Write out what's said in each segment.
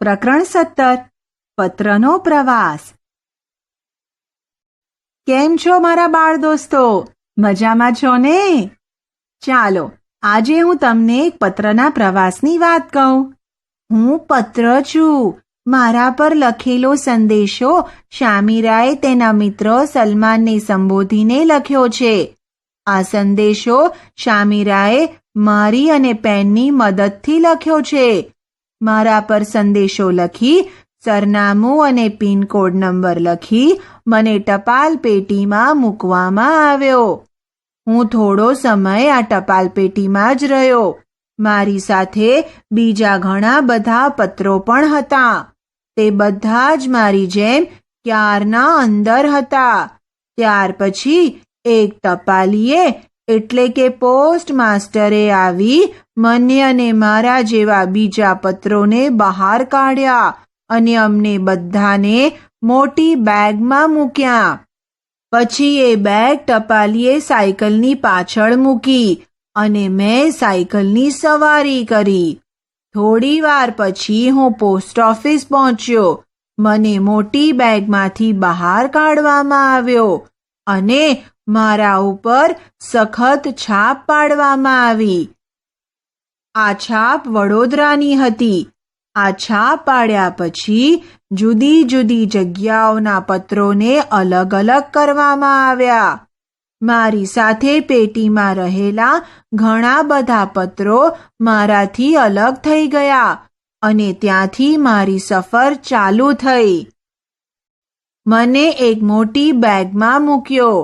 પ્રકરણ 17 પત્રનો પ્રવાસ. કેમ છો મારા બાળ દોસ્તો? મજામાં છો ને? ચાલો આજે હું તમને એક પત્રના પ્રવાસની વાત કહું. હું પત્ર છું. મારા પર લખેલો સંદેશો શામીરાએ તેના મિત્ર સલમાનને સંબોધીને લખ્યો છે. આ સંદેશો શામીરાએ મારી અને પેનની મદદથી લખ્યો છે. મારા પર સંદેશો લખી, સરનામું અને પિનકોડ નંબર લખી મને ટપાલ પેટીમાં મૂકવામાં આવ્યો. હું થોડો સમય આ ટપાલ પેટીમાં જ રહ્યો. મારી સાથે બીજા ઘણા બધા પત્રો પણ હતા. તે બધા જ મારી જેમ ક્યારના અંદર હતા. ત્યાર પછી એક ટપાલીએ એટલે કે પોસ્ટ માસ્ટરે આવી મને અને મારા જેવા બીજા પત્રોને બહાર કાઢ્યા અને અમને બધાને મોટી બેગમાં મૂક્યા. પછી એ બેગ ટપાલીએ સાયકલની પાછળ મૂકી અને મેં સાયકલની સવારી કરી. થોડી વાર પછી હું પોસ્ટ ઓફિસ પહોંચ્યો. મને મોટી બેગમાંથી બહાર કાઢવામાં આવ્યો અને મારા ઉપર સખત છાપ પાડવામાં આવી. આ છાપ વડોદરાની હતી. આ છાપ પાડ્યા પછી જુદી જુદી જગ્યાઓના પત્રોને અલગ અલગ કરવામાં આવ્યા. મારી સાથે પેટીમાં રહેલા ઘણા બધા પત્રો મારાથી અલગ થઈ ગયા અને ત્યાંથી મારી સફર ચાલુ થઈ. મને એક મોટી બેગમાં મૂક્યો.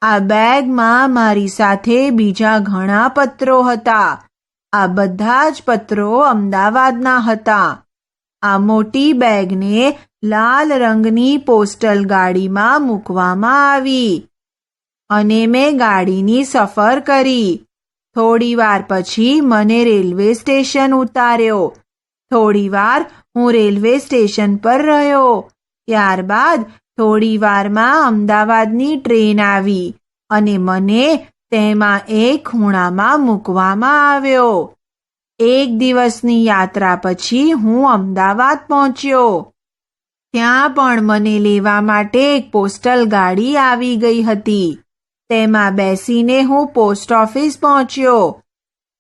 આ બેગમાં મારી સાથે બીજા ઘણા પત્રો હતા. આ બધા જ પત્રો અમદાવાદના હતા. આ મોટી બેગને લાલ રંગની પોસ્ટલ ગાડીમાં મૂકવામાં આવી અને મેં ગાડીની સફર કરી. થોડી વાર પછી મને રેલવે સ્ટેશન ઉતાર્યો. થોડી વાર હું રેલવે સ્ટેશન પર રહ્યો. ત્યારબાદ થોડી વારમાં અમદાવાદની ટ્રેન આવી અને મને તેમાં એક ખૂણામાં મૂકવામાં આવ્યો. એક દિવસની યાત્રા પછી હું અમદાવાદ પહોંચ્યો. ત્યાં પણ મને લેવા માટે એક પોસ્ટલ ગાડી આવી ગઈ હતી. તેમાં બેસીને હું પોસ્ટ ઓફિસ પહોંચ્યો.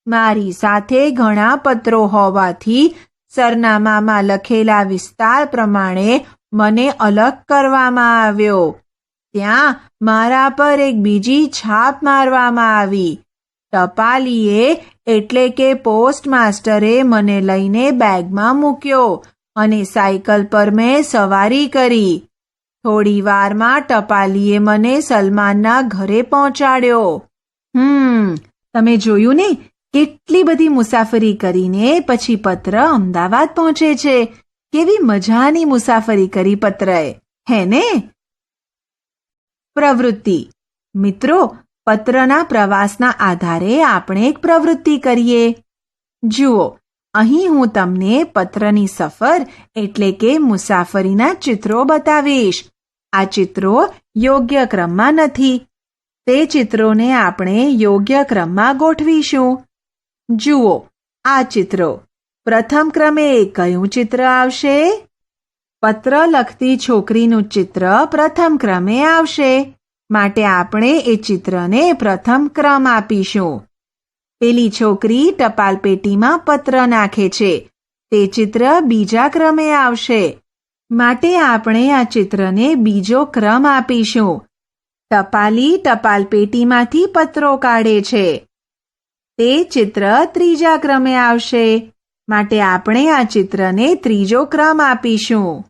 મારી સાથે ઘણા પત્રો હોવાથી સરનામામાં લખેલા વિસ્તાર પ્રમાણે મને અલગ કરવામાં આવ્યો. ત્યાં મારા પર એક બીજી છાપ મારવામાં આવી. ટપાલીએ એટલે કે પોસ્ટ માસ્ટરે મને લઈને બેગમાં મૂક્યો અને સાયકલ પર મેં સવારી કરી. થોડી વારમાં ટપાલીએ મને સલમાનના ઘરે પહોંચાડ્યો. તમે જોયું ને, કેટલી બધી મુસાફરી કરીને પછી પત્ર અમદાવાદ પહોંચે છે. કેવી મજાની મુસાફરી કરી પત્રએ, હે ને? પ્રવૃત્તિ. મિત્રો, પત્રના પ્રવાસના આધારે આપણે એક પ્રવૃત્તિ કરીએ. જુઓ, અહીં હું તમને પત્રની સફર એટલે કે મુસાફરીના ચિત્રો બતાવીશ. આ ચિત્રો યોગ્ય ક્રમમાં નથી. તે ચિત્રોને આપણે યોગ્ય ક્રમમાં ગોઠવીશું. જુઓ આ ચિત્રો. પ્રથમ ક્રમે કયું ચિત્ર આવશે? પત્ર લખતી છોકરીનું ચિત્ર પ્રથમ ક્રમે આવશે. માટે આપણે એ ચિત્રને પ્રથમ ક્રમ આપીશું. પેલી છોકરી ટપાલ પેટીમાં પત્ર નાખે છે. તે ચિત્ર બીજા ક્રમે આવશે. માટે આપણે આ ચિત્રને બીજો ક્રમ આપીશું. ટપાલી ટપાલ પેટીમાંથી પત્રો કાઢે છે. તે ચિત્ર ત્રીજા ક્રમે આવશે. માટે આપણે આ ચિત્રને ત્રીજો ક્રમ આપીશું.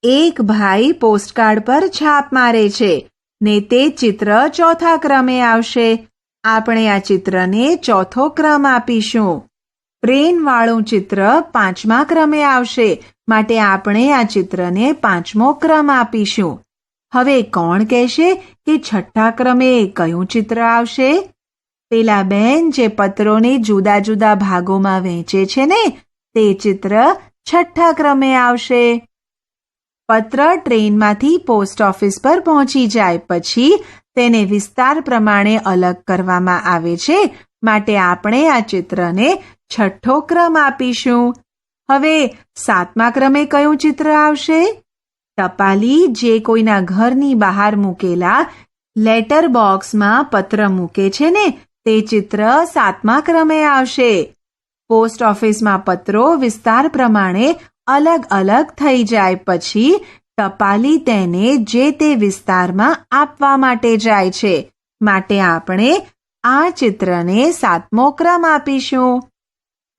એક ભાઈ પોસ્ટકાર્ડ પર છાપ મારે છે ને તે ચિત્ર ચોથા ક્રમે આવશે. આપણે આ ચિત્રને ચોથો ક્રમ આપીશું. ટ્રેનવાળું ચિત્ર પાંચમા ક્રમે આવશે. માટે આપણે આ ચિત્રને પાંચમો ક્રમ આપીશું. હવે કોણ કહેશે કે છઠ્ઠા ક્રમે કયું ચિત્ર આવશે? પેલા બેન જે પત્રોને જુદા જુદા ભાગોમાં વહેંચે છે ને, તે ચિત્ર છઠ્ઠા ક્રમે આવશે. પત્ર ટ્રેનમાંથી પોસ્ટ ઓફિસ પર પહોંચી જાય પછી તેને વિસ્તાર પ્રમાણે અલગ કરવામાં આવે છે. માટે આપણે આ ચિત્રને છઠ્ઠો ક્રમ આપીશું. હવે 7મા ક્રમે કયું ચિત્ર આવશે? ટપાલી જે કોઈના ઘરની બહાર મૂકેલા લેટર બોક્સમાં પત્ર મૂકે છે ને તે ચિત્ર 7મા ક્રમે આવશે. પોસ્ટ ઓફિસમાં પત્રો વિસ્તાર પ્રમાણે અલગ અલગ થઈ જાય પછી ટપાલી તેને જે તે વિસ્તારમાં આપવા માટે જાય છે. માટે આપણે આ ચિત્રને 7મો ક્રમ આપીશું.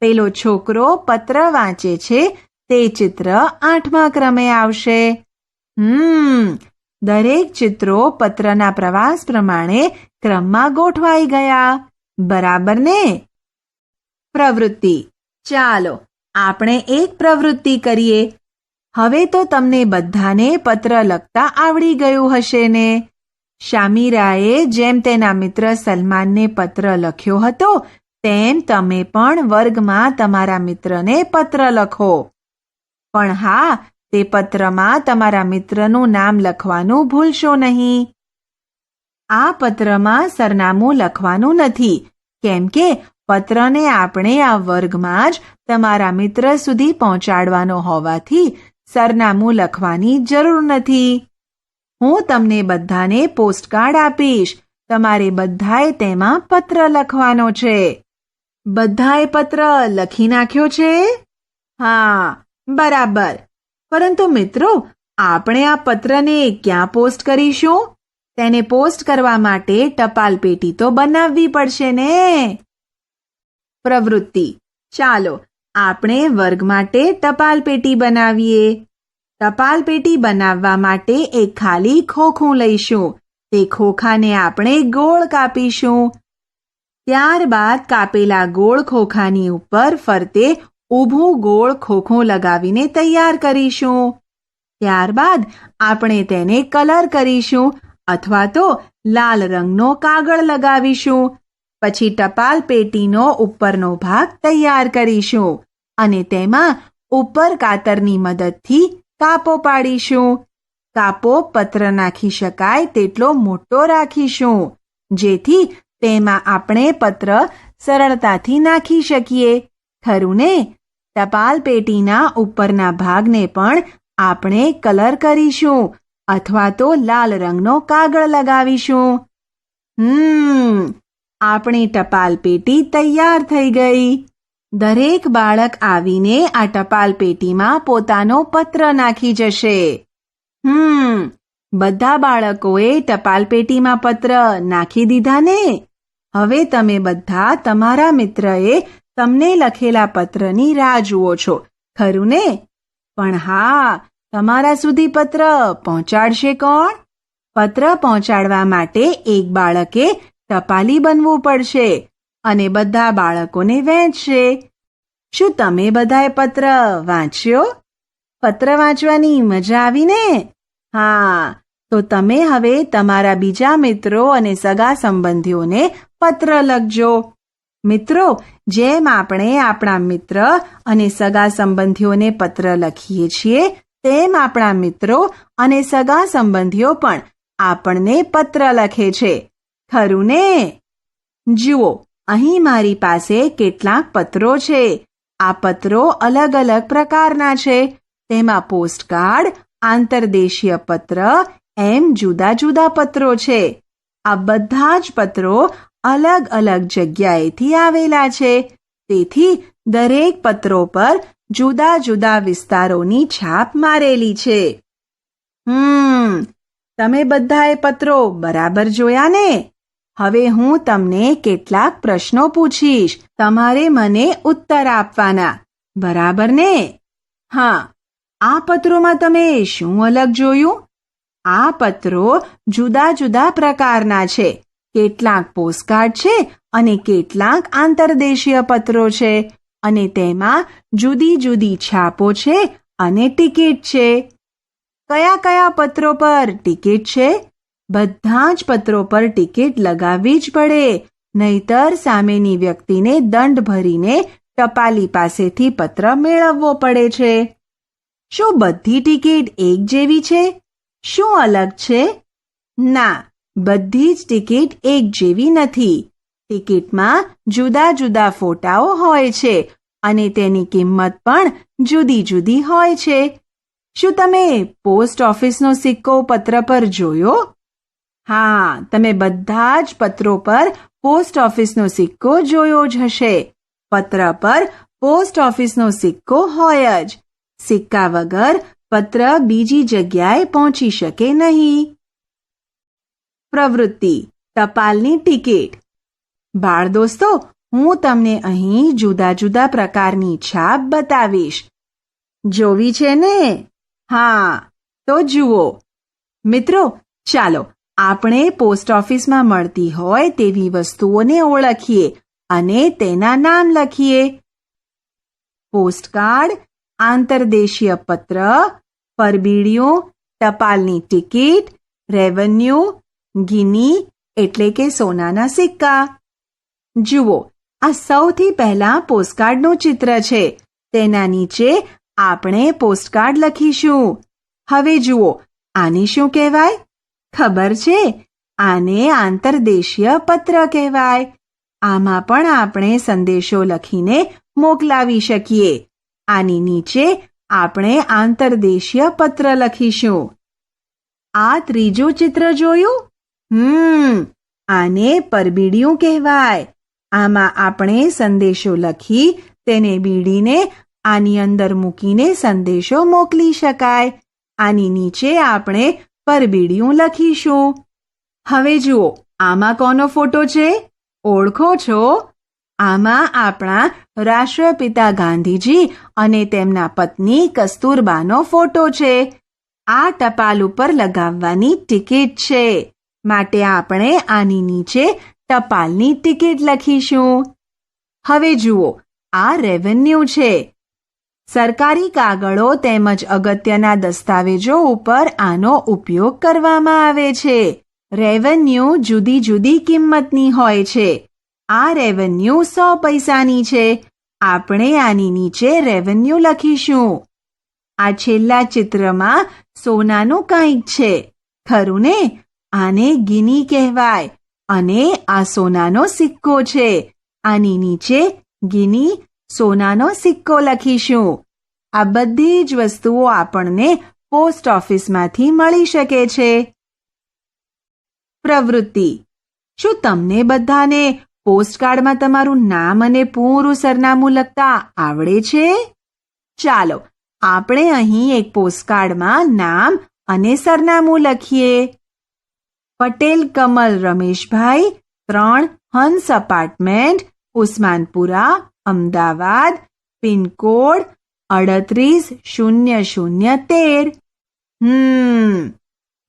પેલો છોકરો પત્ર વાંચે છે તે ચિત્ર 8મા ક્રમે આવશે. દરેક ચિત્રો પત્રના પ્રવાસ પ્રમાણે ક્રમમાં ગોઠવાઈ ગયા. બરાબર ને? પ્રવૃત્તિ. ચાલો આપણે એક પ્રવૃત્તિ કરીએ. હવે તો તમને બધાને પત્ર લખતા આવડી ગયું હશે ને? શામીરાએ જેમ તેના મિત્ર સલમાનને પત્ર લખ્યો હતો તેમ તમે પણ વર્ગમાં તમારા મિત્રને પત્ર લખો. પણ હા, તે પત્રમાં તમારા મિત્રનું નામ લખવાનું ભૂલશો નહીં. આ પત્રમાં સરનામું લખવાનું નથી, કેમ કે પત્રને આપણે આ વર્ગમાં જ તમારા મિત્ર સુધી પહોંચાડવાનો હોવાથી સરનામું લખવાની જરૂર નથી. હું તમને બધાને પોસ્ટકાર્ડ આપીશ. તમારે બધાએ તેમાં પત્ર લખવાનો છે. બધાએ પત્ર લખી નાખ્યો છે? હા, બરાબર. પરંતુ મિત્રો, આપણે આ પત્રને ક્યાં પોસ્ટ કરીશું? તેને પોસ્ટ કરવા માટે ટપાલ પેટી તો બનાવવી પડશે ને? પ્રવૃત્તિ. ચાલો આપણે વર્ગ માટે ટપાલ પેટી બનાવીએ. ટપાલ પેટી બનાવવા માટે એક ખાલી ખોખું લઈશું. તે ખોખાને આપણે ગોળ કાપીશું. ત્યારબાદ કાપેલા ગોળ ખોખાની ઉપર ફરતે ઊભું ગોળ ખોખું લગાવીને તૈયાર કરીશું. ત્યારબાદ આપણે તેને કલર કરીશું અથવા તો લાલ રંગનો કાગળ લગાવીશું. પછી ટપાલ પેટીનો ઉપરનો ભાગ તૈયાર કરીશું અને તેમાં ઉપર કાતરની મદદથી કાપો પાડીશું. કાપો પત્ર નાખી શકાય તેટલો મોટો રાખીશું, જેથી તેમાં આપણે પત્ર સરળતાથી નાખી શકીએ. ખરું ને? ટપાલ પેટીના ઉપરના ભાગને પણ આપણે કલર કરીશું અથવા તો લાલ રંગનો કાગળ લગાવીશું. આપણી ટપાલ પેટી તૈયાર થઈ ગઈ. દરેક બાળક આવીને આ ટપાલ પેટીમાં પોતાનો પત્ર નાખી જશે. બધા બાળકોએ ટપાલ પેટીમાં પત્ર નાખી દીધા ને? હવે તમે બધા તમારા મિત્રએ તમને લખેલા પત્રની રાહ જુઓ છો. ખરું ને? પણ હા, તમારા સુધી પત્ર પહોંચાડશે કોણ? પત્ર પહોંચાડવા માટે એક બાળકે ટપાલી બનવું પડશે અને બધા બાળકોને વહેંચશે. શું તમે બધાએ પત્ર વાંચ્યો? પત્ર વાંચવાની મજા આવી ને? હા, તો તમે હવે તમારા બીજા મિત્રો અને સગા સંબંધીઓને પત્ર લખજો. મિત્રો, જેમ આપણે આપણા મિત્ર અને સગા સંબંધીઓને પત્ર લખીએ છીએ તેમ આપણા મિત્રો અને સગા સંબંધીઓ પણ આપણને પત્ર લખે છે. ખરું ને? જુઓ, અહીં મારી પાસે કેટલાક પત્રો છે. આ પત્રો અલગ અલગ પ્રકારના છે. તેમાં પોસ્ટકાર્ડ, આંતરદેશીય પત્ર એમ જુદા જુદા પત્રો છે. આ બધા જ પત્રો અલગ અલગ જગ્યાએથી આવેલા છે. તેથી દરેક પત્રો પર જુદા જુદા વિસ્તારોની છાપ મારેલી છે. તમે બધાએ પત્રો બરાબર જોયા ને? હવે હું તમને કેટલાક પ્રશ્નો પૂછીશ. તમારે મને ઉત્તર આપવાના. બરાબર ને? હા, આ પત્રોમાં તમે શું અલગ જોયું? આ પત્રો જુદા જુદા પ્રકારના છે. કેટલાક પોસ્ટકાર્ડ છે અને કેટલાક આંતરદેશીય પત્રો છે અને તેમાં જુદી જુદી છાપો છે અને ટિકિટ છે. કયા કયા પત્રો પર ટિકિટ છે? બધા જ પત્રો પર ટિકિટ લગાવવી જ પડે, નહીતર સામેની વ્યક્તિને દંડ ભરીને ટપાલી પાસેથી પત્ર મેળવવો પડે છે. શું બધી ટિકિટ એક જેવી છે? શું અલગ છે? ના, બધી જ ટિકિટ એક જેવી નથી. ટિકિટમાં જુદા જુદા ફોટાઓ હોય છે અને તેની કિંમત પણ જુદી જુદી હોય છે. શું તમે પોસ્ટ ઓફિસનો સિક્કો પત્ર પર જોયો? હા, તમે બધા જ પત્રો પર પોસ્ટ ઓફિસનો સિક્કો જોયો જ હશે. પત્ર પર પોસ્ટ ઓફિસનો સિક્કો હોય જ. સિક્કા વગર પત્ર બીજી જગ્યાએ પહોંચી શકે નહીં. પ્રવૃત્તિ ટપાલની ટિકિટ. બાળ દોસ્તો, હું તમને અહીં જુદા જુદા પ્રકારની છાપ બતાવીશ. જોવી છે ને? હા, તો જુઓ. મિત્રો, ચાલો આપણે પોસ્ટ ઓફિસમાં મળતી હોય તેવી વસ્તુઓને ઓળખીએ અને તેના નામ લખીએ. પોસ્ટકાર્ડ, આંતરદેશીય પત્ર, પરબીડિયું, ટપાલની ટિકિટ, રેવન્યુ, ગિની એટલે કે સોનાના સિક્કા. જુઓ, આ સૌથી પહેલા પોસ્ટકાર્ડનું ચિત્ર છે. તેના નીચે આપણે પોસ્ટકાર્ડ લખીશું. હવે જુઓ, આને શું કહેવાય? ખબર છે? આને આંતરદેશીય પત્ર કહેવાય. આમાં પણ આપણે સંદેશો લખીને મોકલાવી શકીએ. આની નીચે આપણે આંતરદેશીય પત્ર લખીશું. આ ત્રીજું ચિત્ર જોયું? આને પરબીડિયું કહેવાય. આમાં આપણે સંદેશો લખી તેને બીડીને આની અંદર મૂકીને સંદેશો મોકલી શકાય. આની નીચે આપણે પરબીડિયું લખીશું. હવે જુઓ, આમાં કોનો ફોટો છે? ઓળખો છો? આમાં આપણા રાષ્ટ્રપિતા ગાંધીજી અને તેમના પત્ની કસ્તુરબાનો ફોટો છે. આ ટપાલ ઉપર લગાવવાની ટિકિટ છે. માટે આપણે આની નીચે ટપાલની ટિકિટ લખીશું. હવે જુઓ, આ રેવન્યુ છે. સરકારી કાગળો તેમજ અગત્યના દસ્તાવેજો ઉપર આનો ઉપયોગ કરવામાં આવે છે. રેવન્યુ જુદી જુદી કિંમતની હોય છે. આ રેવન્યુ 100 પૈસાની છે. આપણે આની નીચે રેવન્યુ લખીશું. આ છેલ્લા ચિત્રમાં સોનાનું કંઈક છે. ખરું ને? આને ગિની કહેવાય અને આ સોનાનો સિક્કો છે. આની નીચે ગિની સોનાનો સિક્કો લખીશું. આ બધી જ વસ્તુઓ આપણને પોસ્ટ ઓફિસમાંથી મળી શકે છે. પ્રવૃત્તિ. શું તમને બધાને પોસ્ટકાર્ડમાં તમારું નામ અને પૂરું સરનામું લખતા આવડે છે? ચાલો આપણે અહીં એક પોસ્ટકાર્ડમાં નામ અને સરનામું લખીએ. પટેલ કમલ રમેશભાઈ, 3 હંસ અપાર્ટમેન્ટ, ઉસ્માનપુરા, અમદાવાદ, પિનકોડ 380013.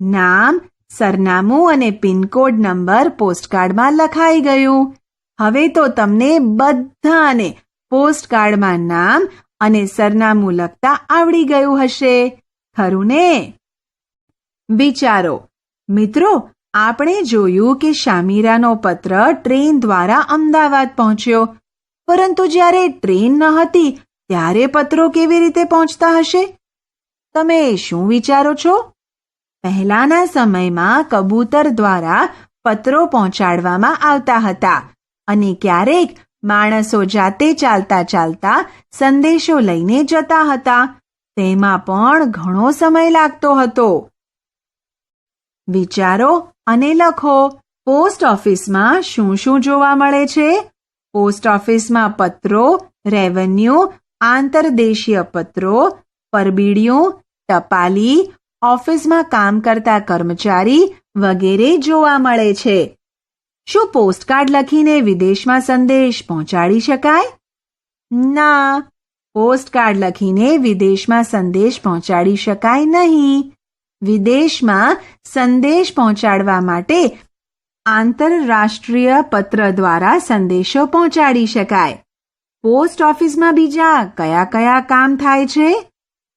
નામ, સરનામું અને પિનકોડ નંબર પોસ્ટકાર્ડમાં લખાઈ ગયું. હવે તો તમને બધાને પોસ્ટકાર્ડમાં નામ અને સરનામું લખતા આવડી ગયું હશે. ખરું ને? વિચારો. મિત્રો, આપણે જોયું કે શામીરાનો પત્ર ટ્રેન દ્વારા અમદાવાદ પહોંચ્યો. પરંતુ જ્યારે ટ્રેન ન હતી ત્યારે પત્રો કેવી રીતે પહોંચતા હશે? તમે શું વિચારો છો? પહેલાના સમયમાં કબૂતર દ્વારા પત્રો પહોંચાડવામાં આવતા હતા અને ક્યારેક માણસો જાતે ચાલતા ચાલતા સંદેશો લઈને જતા હતા. તેમાં પણ ઘણો સમય લાગતો હતો. વિચારો અને લખો. પોસ્ટ ઓફિસમાં શું શું જોવા મળે છે? પોસ્ટ ઓફિસમાં પત્રો, રેવન્યુ, આંતરદેશીય પત્રો, પરબીડિયું, ટપાલી, ઓફિસમાં કામ કરતા કર્મચારી વગેરે જોવા મળે છે. શું પોસ્ટકાર્ડ લખીને વિદેશમાં સંદેશ પહોંચાડી શકાય? ના, પોસ્ટકાર્ડ લખીને વિદેશમાં સંદેશ પહોંચાડી શકાય નહીં. વિદેશમાં સંદેશ પહોંચાડવા માટે આંતરરાષ્ટ્રીય પત્ર દ્વારા સંદેશો પહોંચાડી શકાય. પોસ્ટ ઓફિસમાં બીજા કયા કયા કામ થાય છે?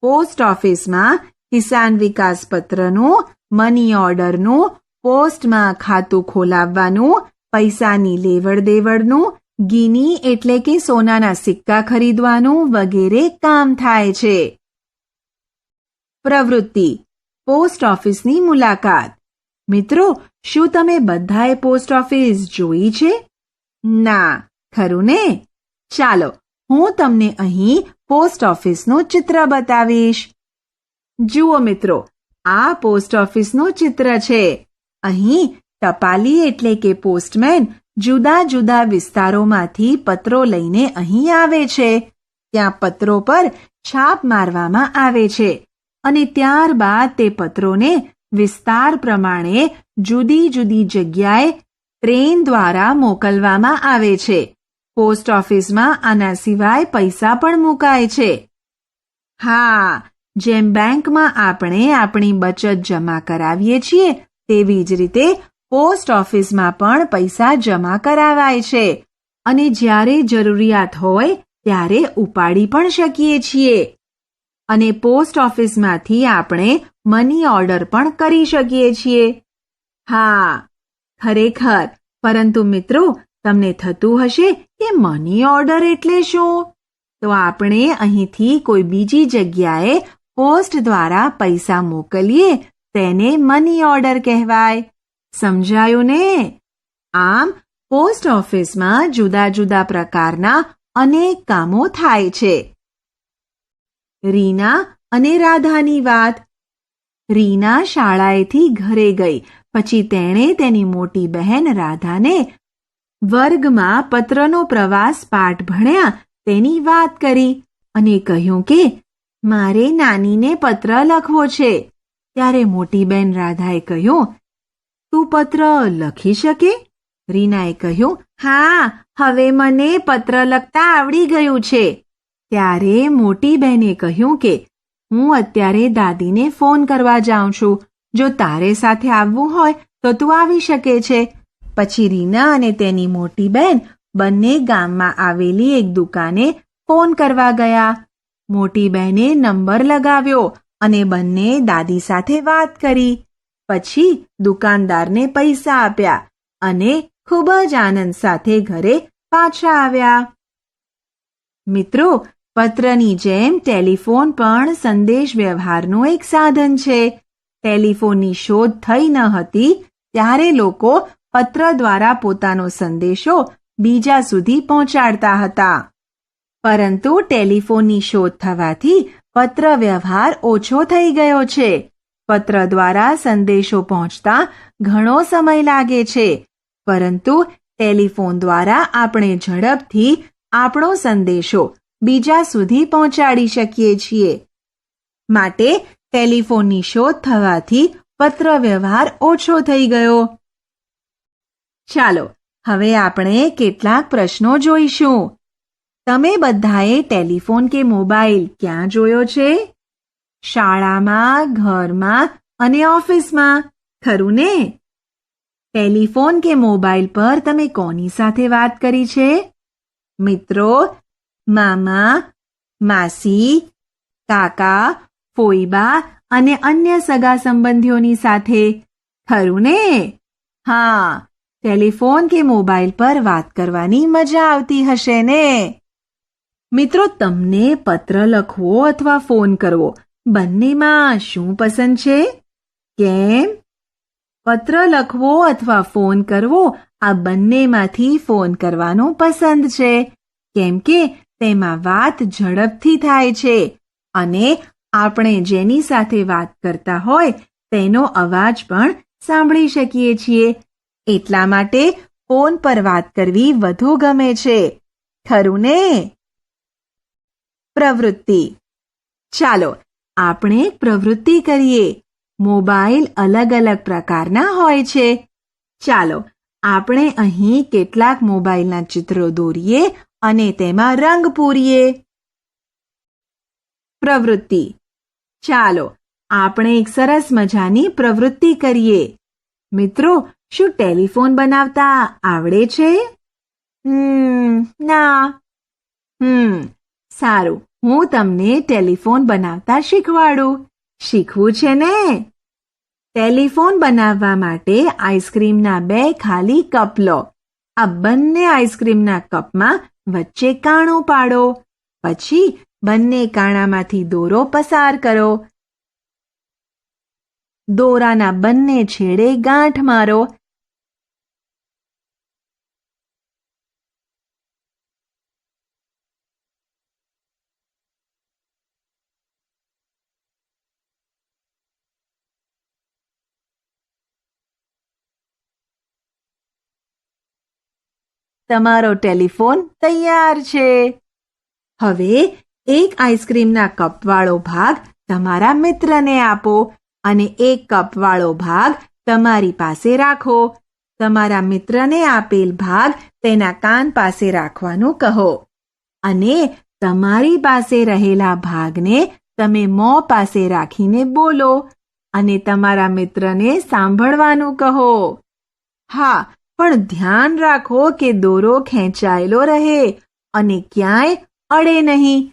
પોસ્ટ ઓફિસમાં કિસાન વિકાસ પત્રનું, મની ઓર્ડરનું, પોસ્ટમાં ખાતું ખોલાવવાનું, પૈસાની લેવડ દેવડનું, ગિની એટલે કે સોનાના સિક્કા ખરીદવાનું વગેરે કામ થાય છે. પ્રવૃત્તિ. પોસ્ટ ઓફિસની મુલાકાત. મિત્રો, શું તમે બધાએ પોસ્ટ ઓફિસ જોઈ છે? ના, ખરું ને? ચાલો હું તમને અહીં પોસ્ટ ઓફિસનું ચિત્ર બતાવીશ. જુઓ મિત્રો, આ પોસ્ટ ઓફિસનું ચિત્ર છે. અહીં ટપાલી એટલે કે પોસ્ટમેન જુદા જુદા વિસ્તારોમાંથી પત્રો લઈને અહીં આવે છે. ત્યાં પત્રો પર છાપ મારવામાં આવે છે અને ત્યારબાદ તે પત્રોને વિસ્તાર પ્રમાણે જુદી જુદી જગ્યાએ ટ્રેન દ્વારા મોકલવામાં આવે છે. પોસ્ટ ઓફિસમાં આના સિવાય પૈસા પણ મુકાય છે. હા, જેમ બેંકમાં આપણે આપણી બચત જમા કરાવીએ છીએ તેવી જ રીતે પોસ્ટ ઓફિસમાં પણ પૈસા જમા કરાવાય છે અને જ્યારે જરૂરિયાત હોય ત્યારે ઉપાડી પણ શકીએ છીએ. અને પોસ્ટ ઓફિસમાંથી આપણે મની ઓર્ડર પણ કરી શકીએ છીએ. હા, ખરેખર. પરંતુ મિત્રો, તમને થતું હશે કે મની ઓર્ડર એટલે શું? તો આપણે અહીંથી કોઈ બીજી જગ્યાએ પોસ્ટ દ્વારા પૈસા મોકલીએ તેને મની ઓર્ડર કહેવાય. સમજાયું ને? આમ પોસ્ટ ઓફિસમાં જુદા જુદા પ્રકારના અનેક કામો થાય છે. રીના અને રાધાની વાત. રીના શાળાએથી ઘરે ગઈ પછી તેણે તેની મોટી બહેન રાધાને વર્ગમાં પત્રનો પ્રવાસ પાઠ ભણ્યા તેની વાત કરી અને કહ્યું કે મારે નાનીને પત્ર લખવો છે. ત્યારે મોટી બહેન રાધાએ કહ્યું, તું પત્ર લખી શકે? રીનાએ કહ્યું, હા, હવે મને પત્ર લખતા આવડી ગયું છે. ત્યારે મોટી બહેને કહ્યું કે હું અત્યારે દાદીને ફોન કરવા જાઉં છું. જો તારે સાથે આવવું હોય તો તું આવી શકે છે. પછી રીના અને તેની મોટી બહેન બંને ગામમાં આવેલી એક દુકાને ફોન કરવા ગયા. મોટી બહેને નંબર લગાવ્યો અને બંને દાદી સાથે વાત કરી. પછી દુકાનદારને પૈસા આપ્યા અને ખૂબ જ આનંદ સાથે ઘરે પાછા આવ્યા. મિત્રો, પત્રની જેમ ટેલિફોન પણ સંદેશ વ્યવહારનું એક સાધન છે. ટેલિફોનની શોધ થઈ ન હતી ત્યારે લોકો પત્ર દ્વારા પોતાનો સંદેશો બીજા સુધી પહોંચાડતા હતા. પરંતુ ટેલિફોનની શોધ થવાથી પત્ર વ્યવહાર ઓછો થઈ ગયો છે. પત્ર દ્વારા સંદેશો પહોંચતા ઘણો સમય લાગે છે, પરંતુ ટેલિફોન દ્વારા આપણે ઝડપથી આપણો સંદેશો બીજા સુધી પહોંચાડી શકીએ છીએ. માટે ટેલિફોનની શોધ થવાથી પત્ર વ્યવહાર ઓછો થઈ ગયો. ચાલો હવે આપણે કેટલાક પ્રશ્નો જોઈશું. તમે બધાએ ટેલિફોન કે મોબાઈલ ક્યાં જોયો છે? શાળામાં, ઘરમાં અને ઓફિસમાં, ખરું ને? ટેલિફોન કે મોબાઈલ પર તમે કોની સાથે વાત કરી છે? મિત્રો, મામા, માસી, કાકા, ફોઈબા અને અન્ય સગા સંબંધીઓની સાથે, ખરું ને? હા, ટેલિફોન કે મોબાઈલ પર વાત કરવાની મજા આવતી હશે ને? મિત્રો, તમને પત્ર લખવો અથવા ફોન કરવો બંનેમાં શું પસંદ છે? કેમ? પત્ર લખવો અથવા ફોન કરવો આ બંનેમાંથી ફોન કરવાનું પસંદ છે, કેમ કે તેમાં વાત ઝડપથી થાય છે અને આપણે જેની સાથે વાત કરતા હોય તેનો અવાજ પણ સાંભળી શકીએ છીએ. એટલા માટે ફોન પર વાત કરવી વધુ ગમે છે, ખરું ને? પ્રવૃત્તિ. ચાલો આપણે એક પ્રવૃત્તિ કરીએ. મોબાઈલ અલગ અલગ પ્રકારના હોય છે. ચાલો આપણે અહીં કેટલાક મોબાઈલના ચિત્રો દોરીએ અને તેમાં રંગ પૂરીએ. પ્રવૃત્તિ. ચાલો આપણે એક સરસ મજાની પ્રવૃત્તિ કરીએ. મિત્રો, શું ટેલિફોન બનાવતા આવડે છે? ના. સારું, હું તમને ટેલિફોન બનાવતા શીખવાડું. શીખવું છે ને? ટેલિફોન બનાવવા માટે આઈસ્ક્રીમના 2 ખાલી કપ લો. આ બંને આઈસ્ક્રીમના કપમાં વચ્ચે કાણું પાડો. પછી બંને કાણામાંથી દોરો પસાર કરો. દોરાના બંને છેડે ગાંઠ મારો. તમારો ટેલિફોન તૈયાર છે. હવે એક આઈસ્ક્રીમના કપવાળો ભાગ તમારા મિત્રને આપો અને એક કપવાળો ભાગ તમારી પાસે રાખો. તમારા મિત્રને આપેલ ભાગ તેના કાન પાસે રાખવાનું કહો અને તમારી પાસે રહેલા ભાગને તમે મોં પાસે રાખીને બોલો અને તમારા મિત્રને સાંભળવાનું કહો. હા, પણ ધ્યાન રાખો કે દોરો ખેંચાયેલો રહે અને ક્યાંય અડે નહીં.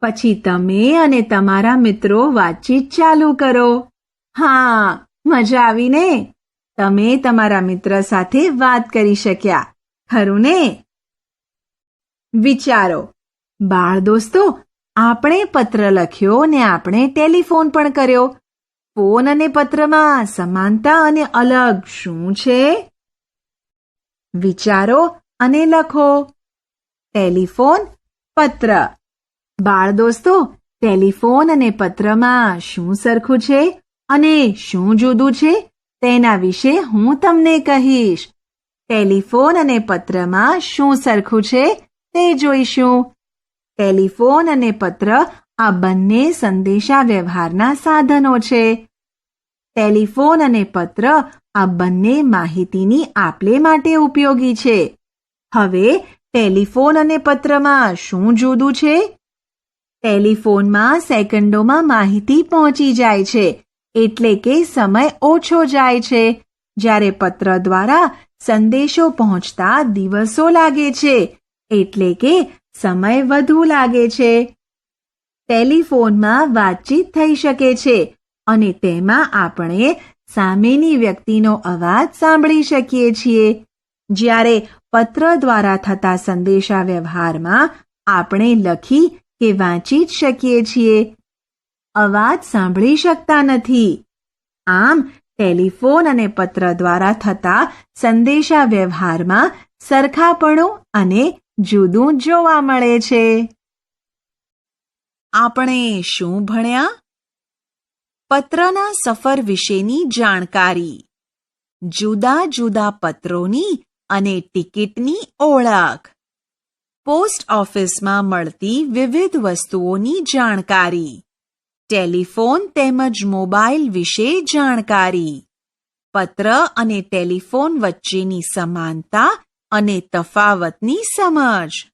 પછી તમે અને તમારા મિત્રો વાતચીત ચાલુ કરો. હા, મજા આવી ને? તમે તમારા મિત્ર સાથે વાત કરી શક્યા, ખરું ને? વિચારો, બાળ દોસ્તો, આપણે પત્ર લખ્યો ને આપણે ટેલિફોન પણ કર્યો. ફોન અને પત્રમાં સમાનતા અને અલગ શું છે? વિચારો અને લખો. ટેલિફોન, પત્ર. બાળ દોસ્તો, ટેલિફોન અને પત્રમાં શું સરખું છે અને શું જુદું છે તેના વિશે હું તમને કહીશ. ટેલિફોન અને પત્રમાં શું સરખું છે તે જોઈશું. ટેલિફોન અને પત્ર આ બંને સંદેશા વ્યવહારના સાધનો છે. ટેલિફોન અને પત્ર આ બંને માહિતીની આપ-લે માટે ઉપયોગી છે. હવે ટેલિફોન અને પત્રમાં શું જુદું છે? ટેલિફોનમાં સેકન્ડોમાં માહિતી પહોંચી જાય છે, એટલે કે સમય ઓછો જાય છે, જ્યારે પત્ર દ્વારા સંદેશો પહોંચતા દિવસો લાગે છે, એટલે કે સમય વધુ લાગે છે. ટેલિફોનમાં વાતચીત થઈ શકે છે અને તેમાં આપણે સામેની વ્યક્તિનો અવાજ સાંભળી શકીએ છીએ, જ્યારે પત્ર દ્વારા થતા સંદેશા વ્યવહારમાં આપણે લખી કે વાંચી જ શકીએ છીએ, અવાજ સાંભળી શકતા નથી. આમ ટેલિફોન અને પત્ર દ્વારા થતા સંદેશા વ્યવહારમાં સરખાપણું અને જુદું જોવા મળે છે. આપણે શું ભણ્યા? પત્રના સફર વિશેની જાણકારી, જુદા જુદા પત્રોની અને ટિકિટની ઓળખ, પોસ્ટ ઓફિસમાં મળતી વિવિધ વસ્તુઓની જાણકારી, ટેલિફોન તેમજ મોબાઈલ વિશે જાણકારી, પત્ર અને ટેલિફોન વચ્ચેની સમાનતા અને તફાવતની સમજ.